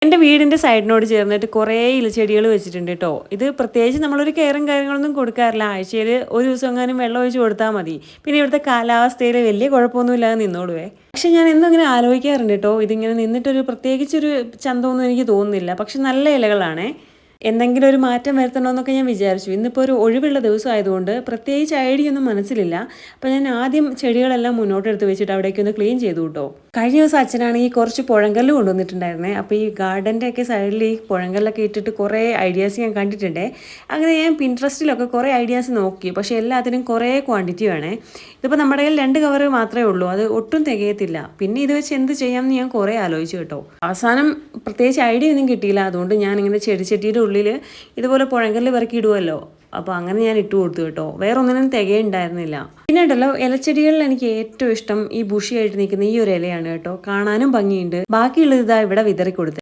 എൻ്റെ വീടിൻ്റെ സൈഡിനോട് ചേർന്നിട്ട് കുറേ ഇലച്ചെടികൾ വെച്ചിട്ടുണ്ട് കേട്ടോ. ഇത് പ്രത്യേകിച്ച് നമ്മളൊരു കെയറും കാര്യങ്ങളൊന്നും കൊടുക്കാറില്ല. ആഴ്ചയിൽ ഒരു ദിവസം എങ്ങാനും വെള്ളം ഒഴിച്ച് കൊടുത്താൽ മതി. പിന്നെ ഇവിടുത്തെ കാലാവസ്ഥയിൽ വലിയ കുഴപ്പമൊന്നുമില്ലാതെ നിന്നോളുവേ. പക്ഷെ ഞാൻ എന്നും ഇങ്ങനെ ആലോചിക്കാറുണ്ട് കേട്ടോ, ഇതിങ്ങനെ നിന്നിട്ടൊരു പ്രത്യേകിച്ചൊരു ചന്തമൊന്നും എനിക്ക് തോന്നുന്നില്ല. പക്ഷെ നല്ല ഇലകളാണേ. എന്തെങ്കിലും ഒരു മാറ്റം വരുത്തണമെന്നൊക്കെ ഞാൻ വിചാരിച്ചു. ഇന്നിപ്പോൾ ഒരു ഒഴിവുള്ള ദിവസമായതുകൊണ്ട് പ്രത്യേകിച്ച് ഐഡിയ ഒന്നും മനസ്സിലില്ല. അപ്പോൾ ഞാൻ ആദ്യം ചെടികളെല്ലാം മുന്നോട്ടെടുത്ത് വെച്ചിട്ട് അവിടേക്കൊന്ന് ക്ലീൻ ചെയ്തു കേട്ടോ. കഴിഞ്ഞ ദിവസം അച്ഛനാണെങ്കിൽ കുറച്ച് പുഴങ്കല്ല് കൊണ്ടുവന്നിട്ടുണ്ടായിരുന്നേ. അപ്പോൾ ഈ ഗാർഡൻ്റെ ഒക്കെ സൈഡിൽ ഈ പുഴങ്കല്ലൊക്കെ ഇട്ടിട്ട് കുറേ ഐഡിയാസ് ഞാൻ കണ്ടിട്ടുണ്ടേ. അങ്ങനെ ഞാൻ പിൻട്രസ്റ്റിലൊക്കെ കുറേ ഐഡിയാസ് നോക്കി. പക്ഷേ എല്ലാത്തിനും കുറേ ക്വാണ്ടിറ്റി വേണേ. ഇതിപ്പോൾ നമ്മുടെ കയ്യിൽ 2 കവർ മാത്രമേ ഉള്ളൂ. അത് ഒട്ടും തികയത്തില്ല. പിന്നെ ഇത് വെച്ച് എന്ത് ചെയ്യാമെന്ന് ഞാൻ കുറേ ആലോചിച്ചു കേട്ടോ. അവസാനം പ്രത്യേകിച്ച് ഐഡിയ ഒന്നും കിട്ടിയില്ല. അതുകൊണ്ട് ഞാനിങ്ങനെ ചെടിച്ചട്ടിയുടെ ഉള്ളിൽ ഇതുപോലെ പുഴങ്കല്ല് പെറുക്കി ഇടുമല്ലോ, അപ്പോൾ അങ്ങനെ ഞാൻ ഇട്ട് കൊടുത്തു കേട്ടോ. വേറെ ഒന്നിനും തികയുണ്ടായിരുന്നില്ല. പിന്നെ ഉണ്ടല്ലോ, ഇലച്ചെടികളിൽ എനിക്ക് ഏറ്റവും ഇഷ്ടം ഈ ബുഷിയായിട്ട് നിൽക്കുന്ന ഈ ഒരു ഇലയാണ് കേട്ടോ. കാണാനും ഭംഗിയുണ്ട്. ബാക്കിയുള്ളത് ഇതാ ഇവിടെ വിതറി കൊടുത്തത്.